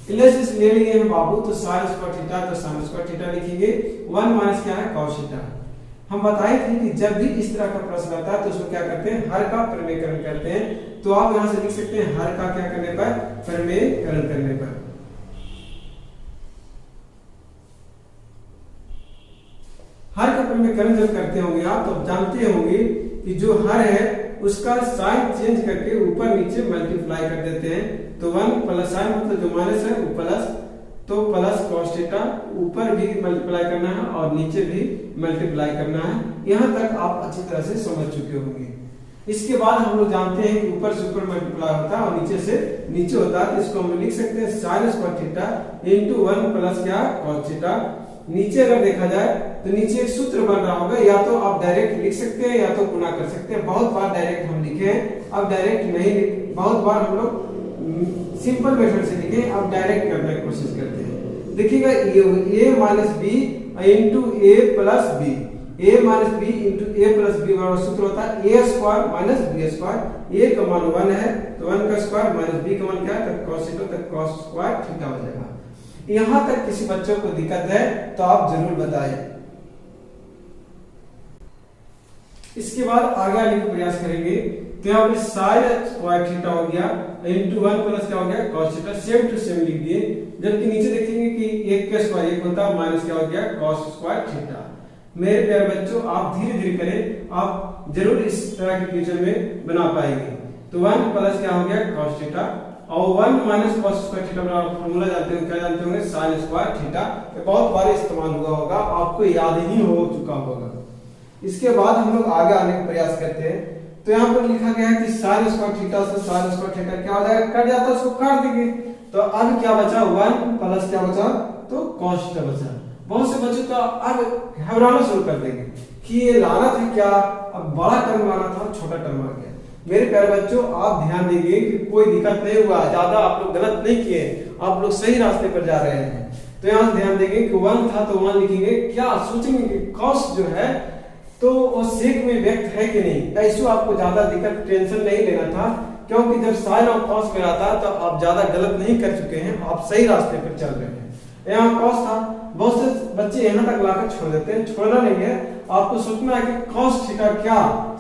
LHS ले लिए हैं बाबू, तो साइन स्क्वायर थीटा, तो साइन स्क्वायर थीटा लिखेंगे। 1 माइनस क्या है कॉस थीटा। हम बताए थे कि जब भी इस तरह का प्रश्न आता है तो उसको क्या करते हैं, हर का परिमेयकरण करते हैं। तो आप यहां से लिख सकते हैं हर का क्या करने पर, परिमेयकरण करने पर। हर का परिमेयकरण जब करते होंगे आप तो जानते होंगे कि जो हर है उसका साइन चेंज करके ऊपर नीचे मल्टीप्लाई कर देते हैं। तो 1 प्लस साइन मतलब जो माइनस है वो प्लस, तो प्लस cos थीटा ऊपर भी मल्टीप्लाई करना है और नीचे भी मल्टीप्लाई करना है। यहां तक आप अच्छी तरह से समझ चुके होंगे। इसके बाद हम लोग जानते हैं कि ऊपर से ऊपर मल्टीप्लाई होता है और नीचे से नीचे होता है, तो इसको हम लिख सकते हैं sin square theta into 1 plus क्या cos थीटा। नीचे अगर देखा जाए तो नीचे एक सूत्र बन रहा होगा, या तो आप डायरेक्ट लिख सकते हैं या तो गुणा कर सकते हैं। बहुत बार डायरेक्ट हम लिखे हैं, अब डायरेक्ट नहीं बहुत बार हम लोग सिंपल मेथड से लिखे, अब डायरेक्ट करने की कोशिश करते हैं। देखिएगा a minus B into A plus B, a minus B into A plus B बराबर सूत्र होता है A square minus B square. a का मान 1 है तो 1 का स्क्वायर माइनस b का मान क्या है, तो cos थीटा, तो cos स्क्वायर थीटा हो जाएगा। यहां तक किसी बच्चों को दिक्कत है तो आप जरूर बताएं। इसके बाद आगे आने का प्रयास करेंगे। तो यहाँ पे sin स्क्वायर थीटा हो गया इंटू 1 प्लस क्या हो गया cos theta, same to same लिख दिए। जबकि नीचे देखेंगे कि 1 का स्क्वायर 1 होता है, माइनस क्या हो गया cos स्क्वायर थीटा। मेरे प्यारे बच्चों आप धीरे धीरे करें, आप जरूर इस तरह के क्वेश्चन में बना पाएंगे। तो 1 प्लस क्या हो गया cos थीटा और 1 माइनस cos स्क्वायर थीटा का फॉर्मूला जानते हो, क्या जानते होंगे sin स्क्वायर थीटा। ये बहुत बार इस्तेमाल हुआ होगा, आपको याद ही हो चुका होगा। इसके बाद हम लोग आगे आने का प्रयास करते हैं। तो यहाँ पर लिखा गया है कि sin स्क्वायर थीटा से sin स्क्वायर थीटा क्या हो जाएगा, कट जाता है, उसको काट देंगे। तो अब क्या बचा 1 प्लस क्या बचा, तो cos थीटा बचा। बहुत से बच्चों का अब घबराना शुरू कर देंगे कि ये लाना था क्या, अब बड़ा टर्म लाना था, छोटा टर्म आ गया। मेरे प्यारे बच्चों आप ध्यान देंगे कि कोई दिक्कत नहीं हुआ, ज्यादा आप लोग गलत नहीं किए, आप लोग सही रास्ते पर जा रहे हैं। तो यहाँ ध्यान देंगे कि 1 था तो 1 लिखेंगे, क्या सोचेंगे कि cos जो है तो वो सेक में व्यक्त है कि नहीं। ऐसे आपको ज्यादा दिक्कत टेंशन नहीं लेना था, क्योंकि जब sin और cos में आता है तो आप ज्यादा गलत नहीं कर चुके हैं, आप सही रास्ते पर चल रहे हैं। यहाँ cos था, बहुत से बच्चे यहाँ तक लाकर छोड़ देते हैं, छोड़ना नहीं है। आपको सोचना है कि cos थीटा क्या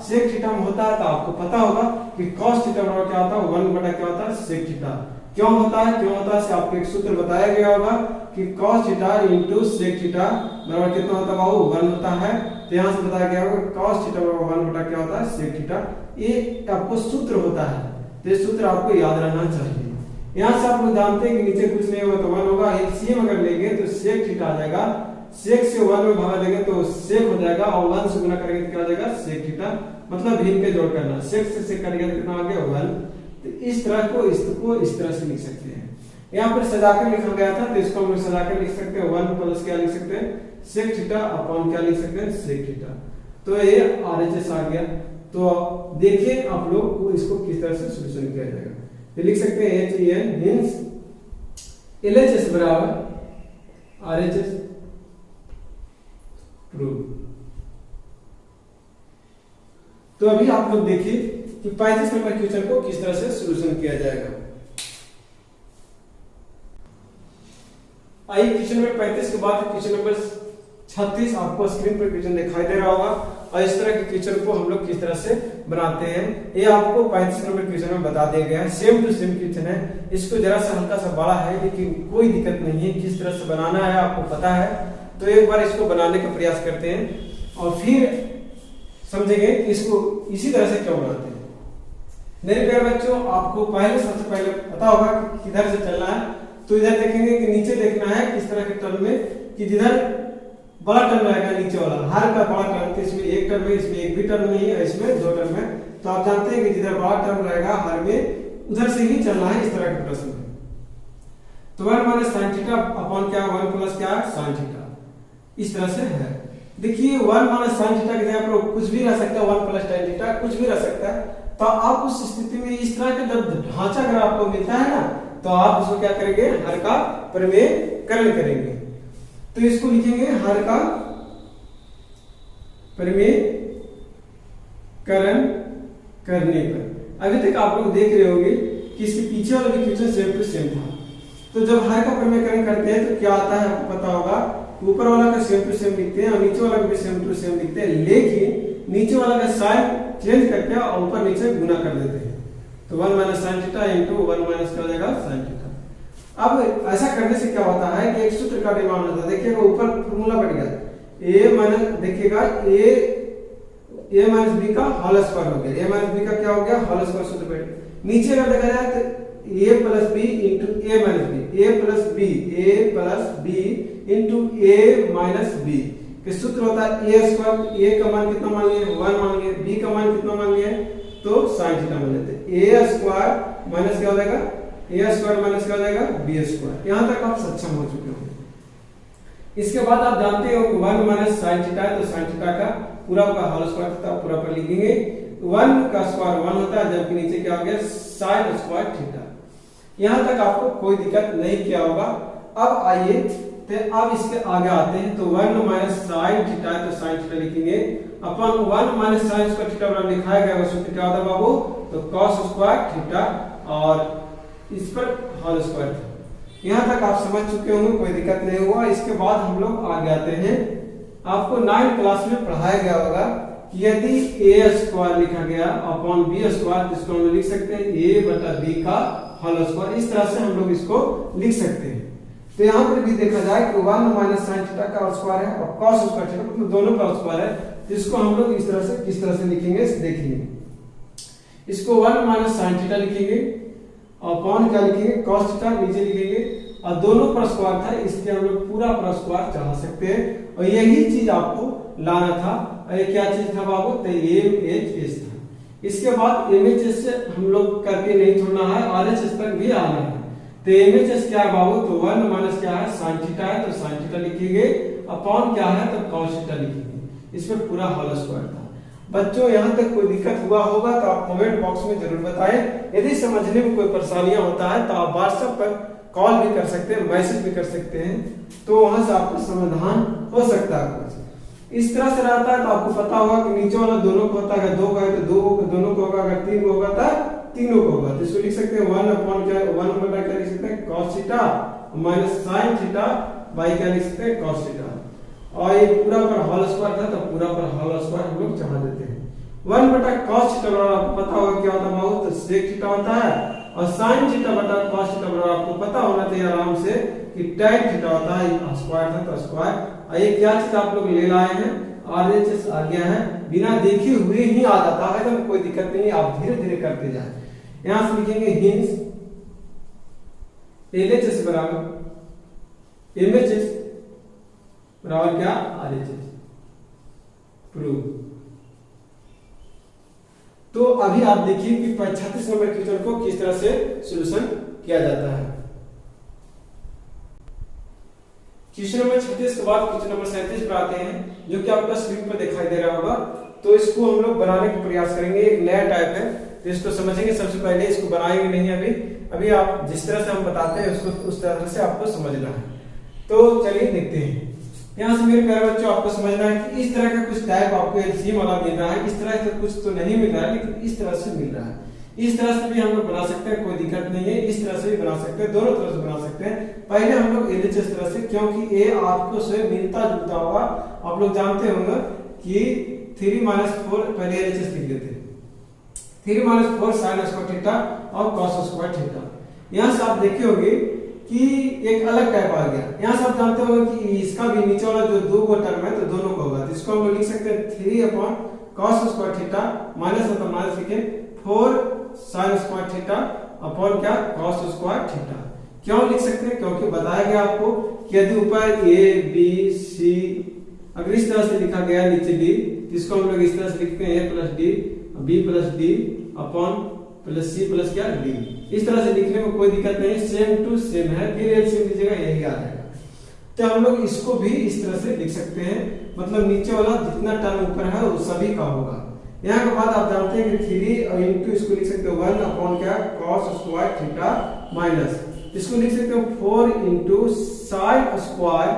sec थीटा में होता है, तो आपको पता होगा कि cos थीटा बराबर क्या होता है 1 बटा क्या होता है sec थीटा। क्यों होता है, क्यों होता है आपको एक सूत्र बताया गया होगा कि cos theta into sec theta बराबर कितना होता है बाबू 1 होता है। तो यहाँ से बताया गया होगा cos थीटा बराबर 1 बटा क्या होता है sec थीटा। ये आपको सूत्र होता है, तो ये सूत्र आपको याद रहना चाहिए। यहाँ से आप लोग जानते हैं कि नीचे कुछ नहीं होगा तो 1 होगा, एलसीएम अगर लेंगे तो sec थीटा आ जाएगा, sec से 1 में भागा देंगे तो sec हो जाएगा और 1 से गुना करेंगे तो क्या हो जाएगा sec थीटा, मतलब भिन्न के जोड़ करना, sec से sec करेंगे तो कितना आ गया 1। तो इस तरह को इस तरह से लिख सकते हैं। यहाँ पर सजाकर लिखा गया था तो इसको हम सजाकर लिख सकते हैं 1 प्लस क्या लिख सकते हैं sec थीटा अपॉन क्या लिख सकते हैं sec थीटा। तो ये आरएचएस आ गया। तो देखिए आप लोग को इसको किस तरह से सॉल्यूशन किया जाएगा। तो लिख सकते हैं HEN मींस LHS बराबर RHS प्रूव। तो अभी आप लोग देखिए कि 35 नंबर क्वेश्चन को किस तरह से सॉल्यूशन किया जाएगा। आइए क्वेश्चन नंबर 35 के बाद क्वेश्चन नंबर 36 आपको स्क्रीन पर क्वेश्चन दिखाई दे रहा होगा और इस तरह के क्वेश्चन को हम लोग किस तरह से बनाते हैं ये आपको 35 नंबर क्वेश्चन में बता दिया गया है। सेम टू सेम क्वेश्चन है, इसको जरा सा हल्का सा बड़ा है लेकिन कोई दिक्कत नहीं है, किस तरह से बनाना है आपको पता है। तो एक बार इसको बनाने का प्रयास करते हैं और फिर समझेंगे कि इसको इसी तरह से क्यों बनाते हैं। मेरे प्यारे बच्चों आपको सबसे पहले पता होगा कि किधर से चलना है। तो इधर देखेंगे कि नीचे देखना है किस तरह के टर्म में कि जिधर बड़ा टर्म रहेगा नीचे वाला हर का बड़ा टर्म, तो इसमें एक टर्म है, इसमें एक भी टर्म नहीं है, इसमें दो टर्म है। तो आप जानते हैं कि जिधर बड़ा टर्म रहेगा हर में उधर से ही चलना है इस तरह के प्रश्न में। तो 1 माइनस sin थीटा अपॉन क्या 1 प्लस क्या sin थीटा, इस तरह से है। देखिए 1 माइनस sin थीटा की जगह पर कुछ भी रह सकता है, 1 प्लस tan थीटा कुछ भी रह सकता है। तो आप उस स्थिति में इस तरह का जब ढांचा अगर आपको मिलता है ना तो आप उसको क्या करेंगे हर का परिमेयकरण करेंगे। तो इसको लिखेंगे हर का परिमेयकरण करने पर। अभी तक आप लोग देख रहे होंगे कि इसके पीछे वाला भी क्वेश्चन सेम टू सेम था। तो जब हर का परिमेयकरण करते हैं तो क्या आता है आपको पता होगा, ऊपर वाला का सेम टू सेम लिखते हैं और नीचे वाला का भी सेम टू सेम लिखते हैं, लेकिन नीचे वाला का साइन चेंज करके और ऊपर नीचे गुना कर देते हैं। तो 1 minus sine theta into 1 minus क्या हो जाएगा साइन थीटा। अब ऐसा करने से क्या होता है कि एक सूत्र का निर्माण होता है। देखिएगा ऊपर फॉर्मूला बढ़ गया, a माइनस देखिएगा a माइनस बी का होल स्क्वायर हो गया, a माइनस बी का क्या हो गया होल स्क्वायर सूत्र बैठ। नीचे अगर देखा जाए तो a plus B into a minus B, a plus B into a minus B के सूत्र होता है a स्क्वायर। a का मान कितना मान लिए 1 मान लिए, b का मान कितना मान लिए तो sin थीटा मान लेते हैं। a स्क्वायर माइनस क्या हो जाएगा a स्क्वायर माइनस क्या हो जाएगा b स्क्वायर। यहां तक आप सक्षम हो चुके हो। इसके बाद आप जानते हो कि 1 माइनस sin थीटा है तो sin थीटा का पूरा का होल स्क्वायर थीटा पूरा पर लिखेंगे। 1 का स्क्वायर 1 होता है, जबकि नीचे क्या हो गया sin स्क्वायर थीटा। यहां तक आपको कोई दिक्कत नहीं किया होगा। अब आइए तो अब इसके आगे आते हैं। तो 1 माइनस साइन थीटा है तो साइन थीटा लिखेंगे अपन 1 माइनस साइन स्क्वायर थीटा बराबर लिखाया गया वो सूत्र क्या होता है बाबू, तो cos स्क्वायर थीटा और इस पर होल स्क्वायर था। यहां तक आप समझ चुके होंगे, कोई दिक्कत नहीं होगा। इसके बाद हम लोग आगे आते हैं। आपको 9th क्लास में पढ़ाया गया होगा कि यदि a स्क्वायर लिखा गया अपॉन b स्क्वायर, जिसको हम लिख सकते हैं a बटा b का होल स्क्वायर। इस तरह से हम लोग इसको लिख सकते हैं। तो यहाँ पर भी देखा जाए कि 1 माइनस साइन थीटा का स्क्वायर है और cos स्क्वायर थीटा मतलब दोनों का स्क्वायर है। जिसको हम लोग इस तरह से किस तरह से लिखेंगे देखेंगे। इसको 1 माइनस साइन थीटा लिखेंगे अपॉन क्या लिखेंगे cos थीटा नीचे लिखेंगे और दोनों पर स्क्वायर था इसलिए हम लोग पूरा पर स्क्वायर चढ़ा सकते हैं। और यही चीज आपको लाना था। और ये क्या चीज था बाबू, तो MHS था। इसके बाद MHS से हम लोग करके नहीं छोड़ना है, RHS तक भी आना है। तो MHS क्या है बाबू, तो 1 माइनस क्या है sin थीटा है तो sin थीटा लिखेंगे अपॉन क्या है तो cos थीटा लिखेंगे। इसमें पूरा होल स्क्वायर था। बच्चों यहाँ तक कोई दिक्कत हुआ होगा तो आप कमेंट बॉक्स में जरूर बताएं। यदि समझने में कोई परेशानियां होता है तो आप व्हाट्सएप पर कॉल भी कर सकते हैं, मैसेज भी कर सकते हैं, तो वहां से आपका समाधान हो सकता है। कुछ इस तरह से रहता है तो आपको पता होगा कि नीचे वाला दोनों को होता है, 2 का है तो 2 दोनों को होगा, अगर 3 को होगा तो तीनों को होगा। तो इसको लिख सकते हैं 1 अपॉन क्या 1 बटा क्या लिख सकते हैं cos theta minus sin theta by क्या लिख सकते हैं cos थीटा। और ये पूरा पर होल स्क्वायर था तो पूरा पर होल स्क्वायर हम लोग चढ़ा देते हैं। 1 बटा cos थीटा बराबर आपको पता होगा क्या होता है बाबू, तो sec थीटा होता है और sin थीटा बटा cos थीटा बराबर आपको पता होना चाहिए आराम से कि tan थीटा होता है, स्क्वायर था तो स्क्वायर। और ये क्या चीज आप लोग ले लाए हैं, RHS आ गया है, बिना देखे हुए ही आ जाता है तो कोई दिक्कत नहीं, आप धीरे धीरे करते जाए। यहां से लिखेंगे हिंस LHS बराबर MHS बराबर क्या RHS प्रूव। तो अभी आप देखिए कि 36 नंबर क्वेश्चन को किस तरह से सॉल्यूशन किया जाता है। क्वेश्चन नंबर 36 के बाद क्वेश्चन नंबर 37 पर आते हैं, जो कि आपका स्क्रीन पर दिखाई दे रहा होगा। तो इसको हम लोग बनाने का प्रयास करेंगे। एक नया टाइप है तो इसको समझेंगे। सबसे पहले इसको बनाएंगे नहीं अभी आप जिस तरह से हम बताते हैं उसको उस तरह से आपको समझना है। तो चलिए देखते हैं। यहाँ से मेरे प्यारे बच्चों आपको समझना है कि इस तरह का कुछ टाइप आपको एलसीएम वाला मिल रहा है। इस तरह से कुछ तो नहीं मिल रहा है, लेकिन इस तरह से मिल रहा है। इस तरह से भी हम लोग बना सकते हैं, कोई दिक्कत नहीं है। इस तरह से भी बना सकते हैं, दोनों तरह से बना सकते हैं। पहले हम लोग LHS तरह से, क्योंकि ये आपको से मिलता जुलता होगा। आप लोग जानते होंगे कि 3 माइनस 4 पहले LHS लिख लेते हैं, 3 माइनस 4 sin स्क्वायर थीटा और cos स्क्वायर थीटा। यहाँ से आप देखे होंगे कि एक अलग टाइप आ गया। यहाँ से आप जानते होंगे कि इसका भी नीचे वाला जो 2 को टर्म है तो दोनों को होगा। इसको हम लोग लिख सकते हैं 3 upon cos square theta minus मतलब माइनस लिखे 4 sin स्क्वायर थीटा अपॉन क्या cos स्क्वायर थीटा। क्यों लिख सकते हैं, क्योंकि बताया गया आपको कि यदि ऊपर A B C अगर इस तरह से लिखा गया नीचे D, इसको हम लोग इस तरह से लिखते हैं A plus D B plus D upon plus C plus क्या D। इस तरह से लिखने में कोई दिक्कत नहीं, सेम टू सेम है। फिर एलसीएम लीजिएगा यही आ जाएगा। तो हम लोग इसको भी इस तरह से लिख सकते हैं, मतलब नीचे वाला जितना टर्म ऊपर है वो सभी का होगा। यहाँ के बाद आप जानते हैं कि 3 इंटू इसको लिख सकते हो 1 अपॉन क्या cos स्क्वायर थीटा माइनस इसको लिख सकते हो 4 into sin square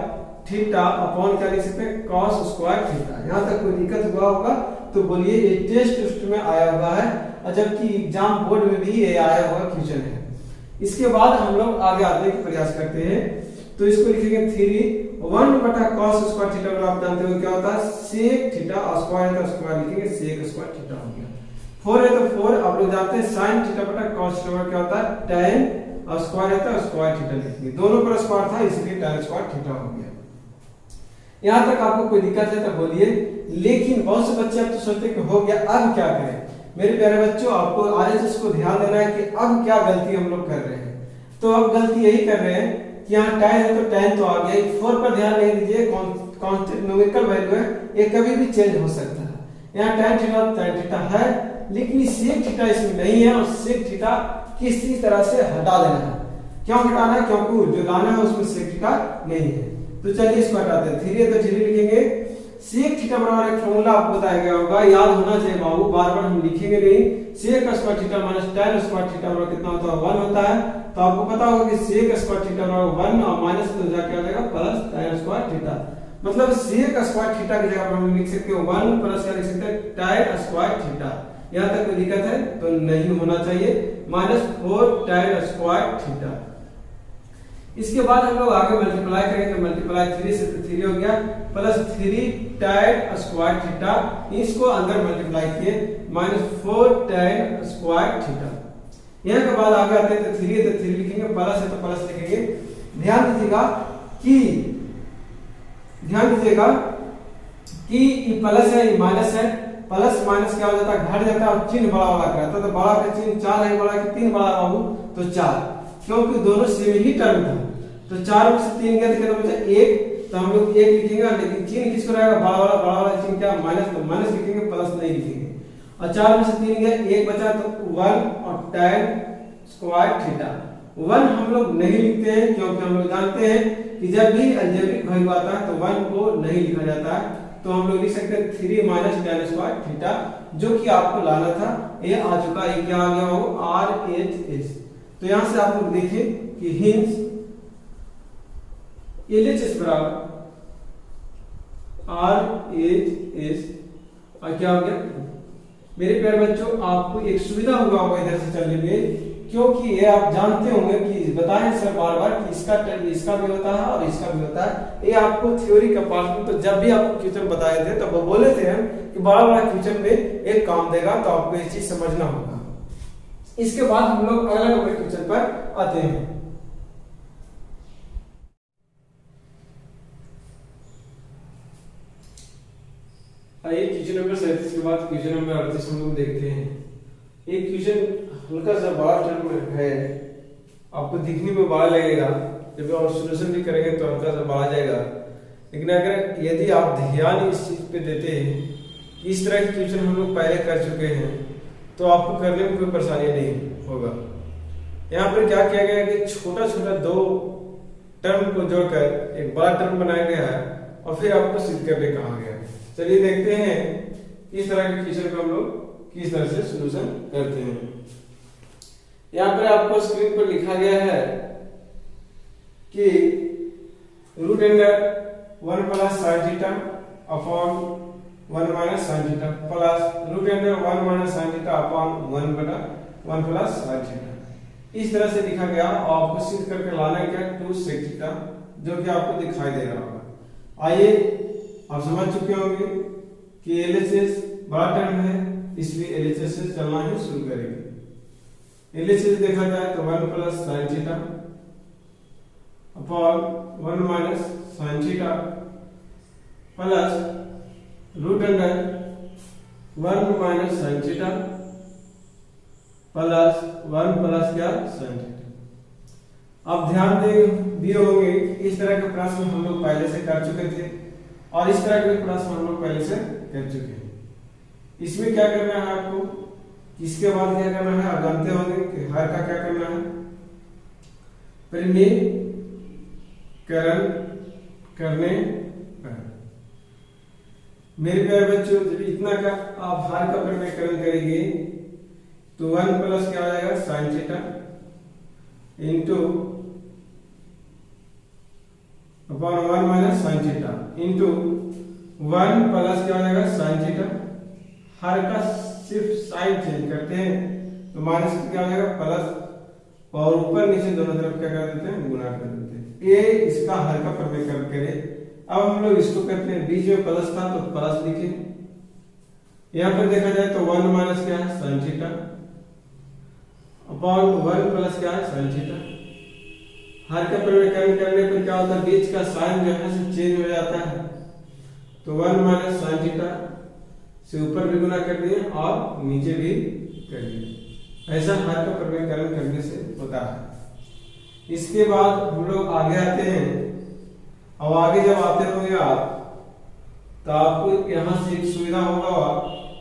theta upon क्या लिख सकते हैं cos स्क्वायर थीटा। यहाँ तक कोई दिक्कत हुआ होगा तो बोलिए। ये टेस्ट में आया हुआ है और जबकि एग्जाम बोर्ड में भी ये आया हुआ क्वेश्चन है। इसके बाद हम लोग आगे आने का प्रयास करते हैं। तो इसको लिखेंगे 3 1/cos स्क्वायर थीटा, मतलब आप जानते हो क्या होता है sec थीटा, स्क्वायर है तो स्क्वायर लिखेंगे sec स्क्वायर थीटा हो गया। 4 है तो 4 आप लोग जानते हैं sin थीटा बटा cos थीटा क्या होता है tan, और स्क्वायर है तो स्क्वायर थीटा लिखेंगे, दोनों पर स्क्वायर था इसलिए tan स्क्वायर थीटा हो गया। यहां तक आपको कोई दिक्कत है तो बोलिए, लेकिन बहुत से बच्चे अब तो सोचते हैं कि हो गया अब क्या करें। मेरे प्यारे बच्चों, आपको आरएचएस को ध्यान देना है कि अब क्या गलती हम लोग कर रहे हैं। तो अब गलती यही कर रहे हैं कि यहाँ tan है तो tan तो आ गया, 4 पर ध्यान नहीं दीजिए, कांस्टेंट न्यूमेरिकल वैल्यू है, ये कभी भी चेंज हो सकता है। यहाँ tan थीटा है, लेकिन sec थीटा इसमें नहीं है, और sec थीटा किसी तरह से हटा देना है। क्यों हटाना है? क्योंकि जो लाना है उसमें sec थीटा नहीं है। तो चलिए इसको हटाते हैं। 3 है तो 3 लिखेंगे, sec थीटा बराबर एक फॉर्मूला आपको बताया गया होगा, याद होना चाहिए बाबू, बार-बार हम लिखेंगे नहीं। sec square theta minus tan square theta बराबर कितना होता है 1 होता है। तो आपको पता होगा कि sec स्क्वायर थीटा बराबर 1 और माइनस तो जाके आ जाएगा प्लस tan स्क्वायर थीटा, मतलब sec स्क्वायर थीटा की जगह पर हम लिख सकते हैं 1 प्लस क्या लिख सकते हैं tan स्क्वायर थीटा। यहां तक कोई दिक्कत है तो नहीं होना चाहिए, -4 tan स्क्वायर थीटा। इसके बाद हम लोग आगे मल्टीप्लाई करेंगे, तो मल्टीप्लाई 3 से 3 हो गया प्लस 3 tan स्क्वायर थीटा, इसको अंदर मल्टीप्लाई किए -4 tan स्क्वायर थीटा। यहां के बाद आगे आते हैं तो 3 है तो 3 लिखेंगे, प्लस है तो प्लस लिखेंगे। ध्यान दीजिएगा कि ये प्लस है ये माइनस है, प्लस माइनस क्या हो जाता है घट जाता है और चिन्ह बड़ा वाला कराता है। तो बड़ा का चिन्ह 4 है, बड़ा कि 3 बड़ा बाबू तो 4, क्योंकि दोनों सेम ही टर्म था। तो 4 में से 3 गया तो कितना बचा 1, तो हम लोग 1 लिखेंगे, लेकिन चिन्ह किसको रहेगा बड़ा वाला चिन्ह क्या माइनस, तो माइनस लिखेंगे, प्लस नहीं लिखेंगे। और 4 में से 3 गया 1 बचा तो 1 और tan स्क्वायर थीटा। 1 हम लोग नहीं लिखते हैं क्योंकि हम लोग जानते हैं कि जब भी अलजेब्रिक वैल्यू आता है तो 1 को नहीं लिखा जाता है। तो हम लोग लिख सकते हैं 3 माइनस tan स्क्वायर थीटा, जो कि आपको लाना था, ये आ चुका, ये क्या आ गया हो RHS। तो यहां से आप लोग देखें कि हिंस LHS बराबर RHS और क्या हो गया। मेरे प्यारे बच्चों, आपको एक सुविधा होगा इधर से चलने में, क्योंकि ये आप जानते होंगे कि बताएं सर बार-बार कि इसका भी होता है और इसका भी होता है। ये आपको थ्योरी का पार्ट में, तो जब भी आपको क्वेश्चन बताए थे तो वो बोले थे हम कि बड़ा क्वेश्चन में एक काम देगा, तो आपको ये चीज समझना होगा। इसके बाद हम लोग अगला नंबर क्वेश्चन पर आते हैं। आइए क्वेश्चन नंबर 37 के बाद क्वेश्चन नंबर 38 हम लोग देखते हैं। एक क्वेश्चन हल्का सा बड़ा टर्म में है, आपको दिखने में बड़ा लगेगा, जब आप सॉल्यूशन भी करेंगे तो हल्का सा बड़ा जाएगा, लेकिन अगर यदि आप ध्यान इस चीज पे देते हैं कि इस तरह के क्वेश्चन हम लोग पहले कर चुके हैं, तो आपको करने में कोई परेशानी नहीं होगा। यहाँ पर क्या किया गया है कि छोटा छोटा 2 टर्म को जोड़कर एक बड़ा टर्म बनाया गया है और फिर आपको सिद्ध करने कहा गया है। चलिए देखते हैं इस तरह के क्वेश्चन को हम लोग किस तरह से सॉल्यूशन करते हैं। यहाँ पर आपको स्क्रीन पर लिखा गया है कि root under 1 plus sin theta upon 1 minus sin theta plus root under 1 minus sin theta upon 1 बटा 1 प्लस sin थीटा, इस तरह से लिखा गया। और आपको सिद्ध करके लाना है क्या 2 sec थीटा, जो कि आपको दिखाई दे रहा होगा। आइए आप समझ चुके होंगे कि LHS बड़ा टर्म है, इसलिए LHS से चलना ही शुरू करेंगे। LHS देखा जाए तो 1 plus sin theta upon 1 minus sin theta plus root under 1 minus sin theta plus 1 plus क्या sin थीटा। आप ध्यान दिए होंगे इस तरह के प्रश्न हम लोग पहले से कर चुके थे, और इस तरह के प्रश्न हम लोग पहले से कर चुके हैं। इसमें क्या करना है आपको, इसके बाद क्या करना है, आप जानते होंगे कि हर का क्या करना है, परिमेयकरण करने पर। मेरे प्यारे बच्चों, जब इतना का आप हर का परिमेयकरण करेंगे तो 1 प्लस क्या आ जाएगा sin theta into upon 1 minus sin theta into 1 plus क्या आ जाएगा sin थीटा, हर का सिर्फ साइन चेंज करते हैं तो माइनस क्या हो जाएगा प्लस और ऊपर नीचे दोनों तरफ क्या कर देते हैं, गुणा कर देते हैं। ये इसका हर का प्रमेय करे। अब हम लोग इसको करते हैं, बीच में प्लस था तो प्लस लिखे। यहाँ पर देखा जाए तो 1 माइनस क्या है, साइन थीटा अपॉन 1 प्लस क्या है, साइन थीटा। हर का प्रमेयकरण करने पर क्या होता है, बीच का साइन जो है चेंज हो जाता है। तो 1 माइनस साइन थीटा से ऊपर भी गुना कर दिए और नीचे भी कर दिए। ऐसा हर का प्रमेयकरण करने से होता है। इसके बाद हम लोग आगे आते हैं। अब आगे जब आते होंगे आप, तो आपको यहाँ से एक सुविधा होगा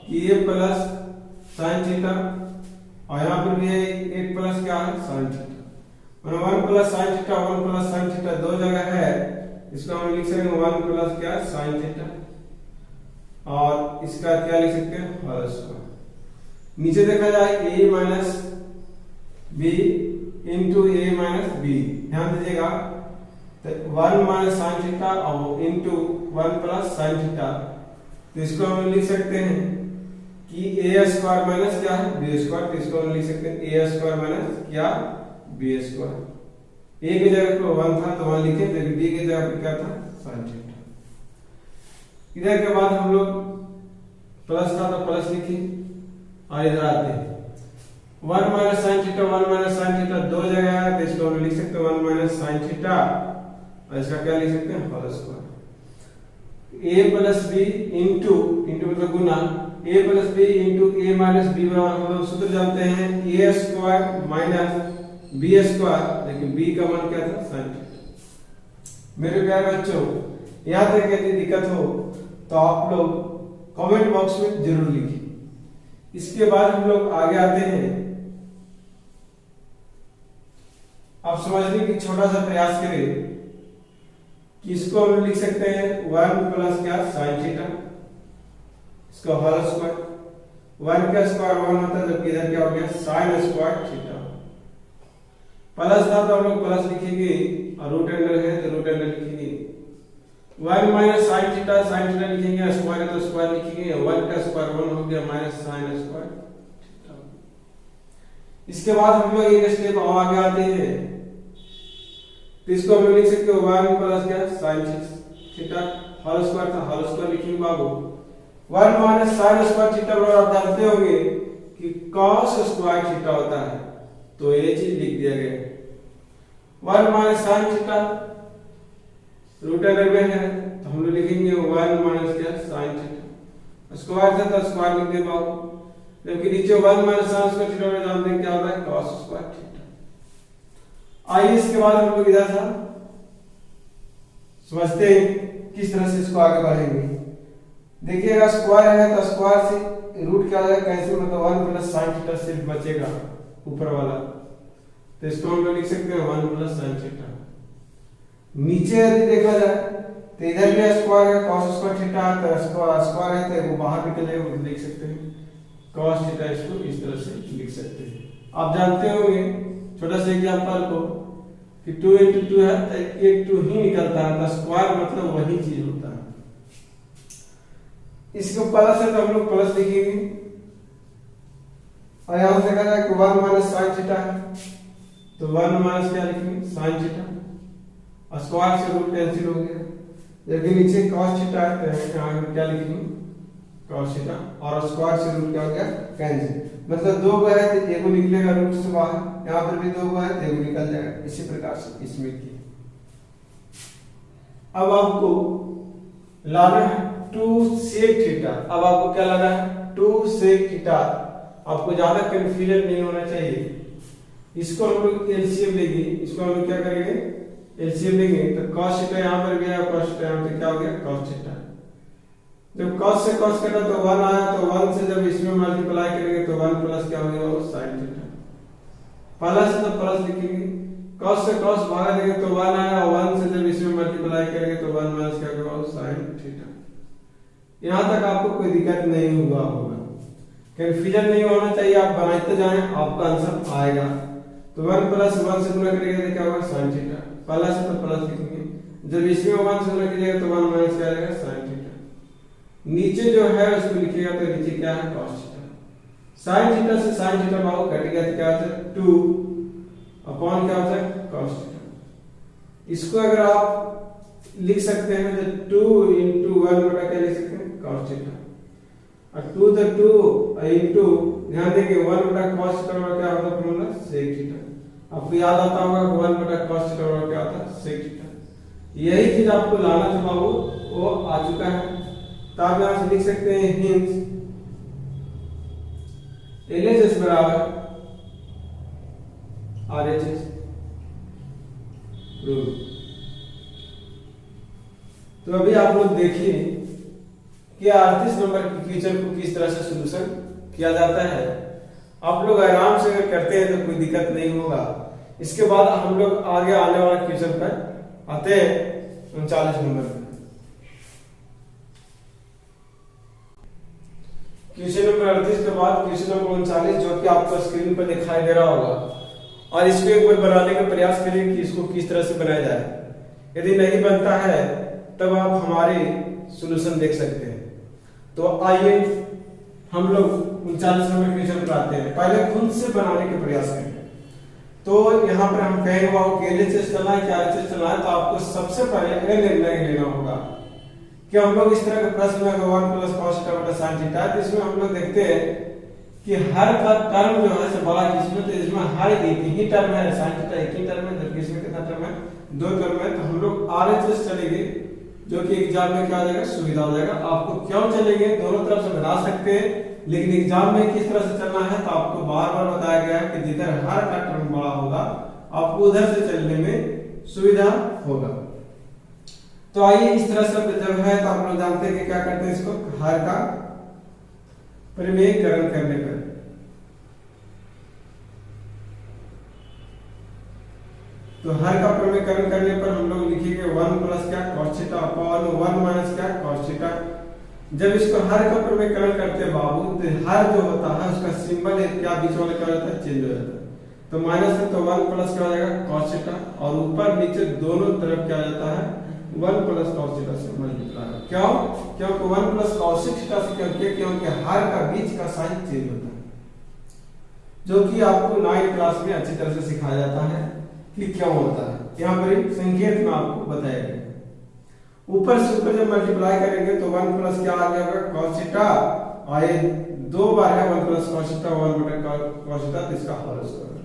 कि ये प्लस साइन थीटा और यहाँ पर भी एक प्लस क्या है, sine theta. 1 plus sine theta 1 plus sine theta दो जगह है, इसको हम लिख सकते हैं 1 प्लस क्या साइन थीटा और इसका क्या लिख सकते हैं, होल स्क्वायर। नीचे देखा जाए a minus B into A minus B, ध्यान दीजिएगा। तो 1 माइनस साइन थीटा और इंटू 1 प्लस साइन थीटा, तो इसको हम लिख सकते हैं कि ए स्क्वायर माइनस क्या है, बी स्क्वायर। तो इसको हम लिख सकते हैं ए स्क्वायर माइनस क्या, बी स्क्वायर। ए की जगह पर 1 था तो 1 लिखे, तो बी की जगह पर क्या था, साइन थीटा। इधर के बाद हम लोग प्लस था तो प्लस लिखे और इधर आते हैं 1 minus sine theta 1 minus sine theta दो जगह है, तो इसको हम लिख सकते हैं 1 माइनस साइन थीटा और इसका क्या लिख सकते हैं, whole square. a plus B into मतलब गुना, a plus B into A minus B बराबर, हम लोग सूत्र जानते हैं a square minus B square, लेकिन b का मान क्या था, साइन थीटा। मेरे प्यारे बच्चों, यहाँ तक यदि दिक्कत हो तो आप लोग कमेंट बॉक्स में जरूर लिखिए। इसके बाद हम लोग आगे आते हैं। आप समझने की छोटा सा प्रयास करें कि इसको हम लिख सकते हैं 1 प्लस क्या साइन थीटा, इसका होल स्क्वायर। 1 का स्क्वायर 1 होता है, जबकि इधर क्या हो गया, साइन स्क्वायर थीटा। प्लस था तो हम लोग प्लस लिखेंगे और रूट अंडर है तो रूट अंडर लिखेंगे। 1 माइनस साइन थीटा लिखेंगे, स्क्वायर है तो स्क्वायर लिखेंगे। 1 का स्क्वायर 1 हो गया माइनस साइन स्क्वायर थीटा। इसके बाद हम लोग एक स्टेप और आगे आते हैं, तो इसको हम लिख सकते हैं 1 प्लस क्या साइन थीटा, होल स्क्वायर था, होल स्क्वायर लिखेंगे बाबू। 1 माइनस साइन स्क्वायर थीटा बराबर आप जानते होंगे कि cos स्क्वायर थीटा होता है, तो ये चीज लिख दिया गया। 1 minus sine theta root under में है, तो हम लोग लिखेंगे 1 माइनस क्या साइन थीटा। स्क्वायर था तो स्क्वायर लिख दे बाबू, जबकि नीचे 1 माइनस साइन स्क्वायर थीटा में जानते हैं क्या होता है, cos स्क्वायर थीटा। आइए इसके बाद हम लोग इधर था समझते हैं किस तरह से इसको आगे बढ़ेंगे। देखिएगा स्क्वायर है तो स्क्वायर से रूट क्या हो जाएगा, कैंसिल, मतलब 1 प्लस साइन थीटा सिर्फ बचेगा ऊपर वाला, तो इसको हम लोग लिख सकते हैं 1 प्लस साइन थीटा। नीचे यदि देखा जाए तो इधर भी स्क्वायर है, cos स्क्वायर थीटा, तो स्क्वायर है तो वो बाहर निकल जाएगा, तो लिख सकते हैं cos थीटा, इसको इस तरह से लिख सकते हैं। आप जानते होंगे छोटा सा एग्जांपल को कि 2 into 2 है तो एक 2 ही निकलता है, तो स्क्वायर मतलब वही चीज होता है। इसको प्लस है तो हम लोग प्लस लिखेंगे और यहां से देखा जाए कि 1 माइनस साइन थीटा है, तो 1 माइनस क्या लिखेंगे, साइन थीटा, और स्क्वायर से रूट कैंसिल हो गया। जबकि नीचे cos थीटा है तो यहां क्या लिखेंगे, cos थीटा, और स्क्वायर से रूट क्या हो गया, कैंसिल। मतलब दो है तो एगो निकलेगा रूट से बाहर, यहाँ पर भी 2 है तो एगो निकल जाएगा। इसी प्रकार से इसमें की। अब आपको लाना है 2 sec थीटा। अब आपको क्या लाना है, 2 sec थीटा। आपको ज्यादा कंफ्यूजन नहीं होना चाहिए। इसको हम लोग एलसीएम लेंगे, इसको हम लोग क्या करेंगे, एलसीएम लेंगे, तो cos थीटा यहाँ पर गया, cos थीटा यहाँ पे क्या हो गया, cos थीटा। जब cos से cos कटा तो 1 आया, तो 1 से जब इसमें मल्टीप्लाई करेंगे तो 1 प्लस क्या हो गया, sin थीटा। प्लस तो प्लस लिखेंगे, cos से cos भागा देंगे तो 1 आया, 1 से जब इसमें मल्टीप्लाई करेंगे तो 1 माइनस क्या होगा, sin थीटा। यहाँ तक आपको कोई दिक्कत नहीं होगा, कंफ्यूजन नहीं होना चाहिए। आप बनाते जाएं, आपका आंसर आएगा। तो 1 प्लस 1 से गुणा करेंगे तो क्या होगा, sin थीटा। प्लस है तो प्लस लिखेंगे, जब इसमें 1 से गुणा कीजिएगा तो 1 माइनस क्या आएगा, sin थीटा। नीचे जो है उसको लिखिएगा तो नीचे क्या है, cos थीटा। sin थीटा से sin थीटा बाहु कट गया तो क्या होता है 2, अपॉन क्या होता है cos थीटा। इसको अगर आप लिख सकते हैं तो 2 into 1 बटा क्या लिख सकते हैं cos थीटा, और 2 तो 2 into ध्यान देंगे 1 बटा cos थीटा बराबर क्या होता है फॉर्मूला sec थीटा। आपको याद आता होगा 1 बटा cos थीटा बराबर क्या होता है sec थीटा। यही चीज आपको लाना था बाबू, वो आ चुका है। तो आप यहां से लिख सकते हैं हिंस LHS बराबर RHS रूल। तो अभी आप लोग देखिए कि 38 नंबर की क्वेश्चन को किस तरह से सॉल्यूशन किया जाता है। आप लोग आराम से अगर करते हैं तो कोई दिक्कत नहीं होगा। इसके बाद हम लोग आगे आने वाले क्वेश्चन पर आते हैं 39 नंबर पे। क्वेश्चन नंबर 38 के बाद क्वेश्चन नंबर 39 जो कि आपको स्क्रीन पर दिखाई दे रहा होगा, और इसको एक बार बनाने का प्रयास करें कि इसको किस तरह से बनाया जाए। यदि नहीं बनता है तब आप हमारे सॉल्यूशन देख सकते हैं। तो आइए हम लोग 39 नंबर क्वेश्चन पर आते हैं। पहले खुद से बनाने का प्रयास करें। तो यहाँ पर हम कहेंगे बाबू LHS चलना है क्या RHS चलना है, तो आपको सबसे पहले यह निर्णय लेना होगा कि हम लोग इस तरह के प्रश्न में 1 प्लस cos थीटा बटा sin थीटा, तो इसमें हम लोग देखते हैं कि हर का टर्म जो है बड़ा किस्मत है, इसमें हर एक ही टर्म है, sin थीटा एक ही टर्म है, जबकि इसमें कितना टर्म है 2 टर्म है। तो हम लोग RHS चलेंगे जो कि एग्जाम में क्या आ जाएगा सुविधा हो जाएगा। आपको क्यों चलेंगे दोनों तरफ से बना सकते हैं, लेकिन एग्जाम में किस तरह से चलना है तो आपको बार बार बताया गया है कि जिधर हर का टर्म बड़ा होगा आपको उधर से चलने में सुविधा होगा। तो आइए इस तरह से जब है तो आप लोग जानते हैं कि क्या करते हैं, इसको हर का प्रमेयकरण करने पर तो हर का प्रमेयकरण करने पर हम लोग लिखेंगे 1 प्लस क्या cos थीटा अपॉन 1 माइनस क्या cos थीटा। जब इसको हर का प्रमेयकरण करते हैं बाबू तो हर जो होता है उसका सिंबल क्या बीच वाला क्या होता है चेंज हो जाता है। तो माइनस है तो 1 प्लस क्या हो जाएगा cos थीटा, और ऊपर नीचे दोनों तरफ क्या आ जाता है 1 प्लस cos थीटा से मल्टीप्लाई। क्यों? क्योंकि 1 प्लस cos थीटा से क्यों किया? क्योंकि हर का बीच का साइन चेंज होता है, जो कि आपको 9th क्लास में अच्छी तरह से सिखाया जाता है कि क्यों होता है। यहाँ पर संकेत में आपको बताया गया। ऊपर से ऊपर जब मल्टीप्लाई करेंगे तो 1 प्लस क्या आ जाएगा cos थीटा, और ये 2 बार है 1 प्लस cos थीटा 1 बटा cos थीटा, तो इसका होल स्क्वायर।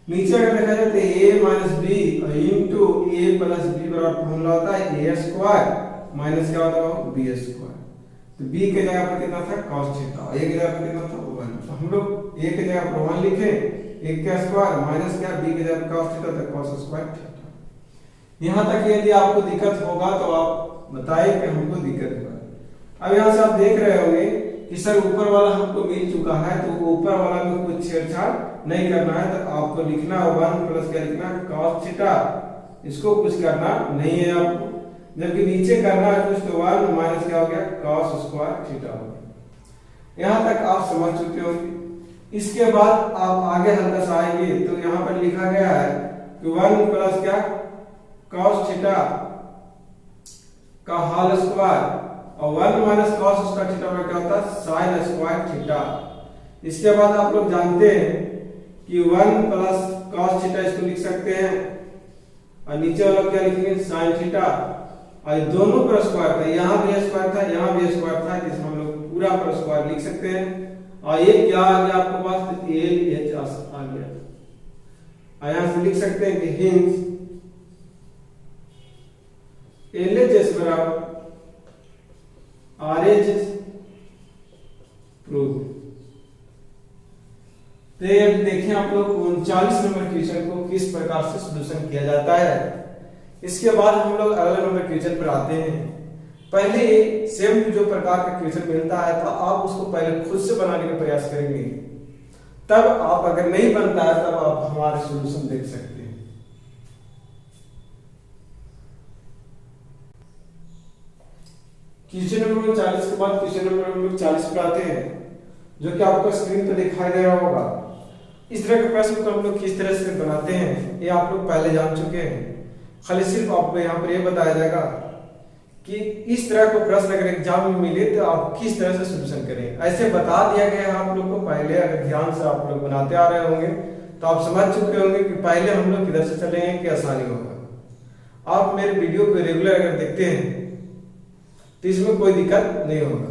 नीचे अगर देखा जाए तो a minus b into a plus b बराबर फॉर्मूला होता है a स्क्वायर माइनस क्या होता है b स्क्वायर। तो b के जगह पर कितना था cos थीटा, a के जगह पर कितना था 1। तो हम लोग a के जगह पर 1 लिखे, a का स्क्वायर माइनस क्या b के जगह पर cos थीटा, तो cos स्क्वायर थीटा। यहाँ तक यदि आपको दिक्कत होगा तो आप बताएं कि हमको दिक्कत होगा। अब यहाँ से आप देख रहे होंगे कि सर ऊपर वाला हमको मिल चुका है, तो ऊपर वाला में कुछ छेड़छाड़ नहीं करना है। तो आपको लिखना 1 प्लस क्या लिखना cos थीटा, इसको कुछ करना नहीं है आपको, जबकि नीचे करना है कुछ तो 1 माइनस क्या हो गया cos स्क्वायर थीटा हो गया। यहाँ तक आप समझ चुके होंगे। इसके बाद आप आगे हल्का सा आएंगे तो यहाँ पर लिखा गया है कि 1 प्लस क्या cos थीटा का होल स्क्वायर, और 1 माइनस cos स्क्वायर थीटा में क्या होता है sin स्क्वायर थीटा। इसके बाद आप लोग जानते हैं कि 1 प्लस cos थीटा इसको लिख सकते हैं, और नीचे वाला क्या लिखेंगे sin थीटा, और दोनों पर स्क्वायर था, यहाँ भी स्क्वायर था यहाँ भी स्क्वायर था, जिसमें हम लोग पूरा पर स्क्वायर लिख सकते हैं। और ये क्या आ गया आपके पास LHS आ गया, और यहाँ से लिख सकते हैं कि हिंस LHS बराबर RHS प्रूव। तो देखें आप लोग 39 नंबर क्वेश्चन को किस प्रकार से सॉल्यूशन किया जाता है। इसके बाद हम लोग अगले नंबर क्वेश्चन पर आते हैं। पहले सेम जो प्रकार का क्वेश्चन मिलता है तो आप उसको पहले खुद से बनाने का प्रयास करेंगे, तब आप अगर नहीं बनता है तब आप हमारे सॉल्यूशन देख सकते हैं। क्वेश्चन नंबर 40 के बाद क्वेश्चन नंबर 40 पर आते हैं, जो कि आपको स्क्रीन पर दिखाई दे रहा होगा। इस तरह के प्रश्न को हम लोग किस तरह से बनाते हैं ये आप लोग पहले जान चुके हैं। खाली सिर्फ आपको यहाँ पर ये बताया जाएगा कि इस तरह का प्रश्न अगर एग्जाम में मिले तो आप किस तरह से सॉल्यूशन करें। ऐसे बता दिया गया है आप लोग को पहले, अगर ध्यान से आप लोग बनाते आ रहे होंगे तो आप समझ चुके होंगे कि पहले हम लोग किधर से चलेंगे कि आसानी होगा। आप मेरे वीडियो को रेगुलर अगर देखते हैं तो इसमें कोई दिक्कत नहीं होगा।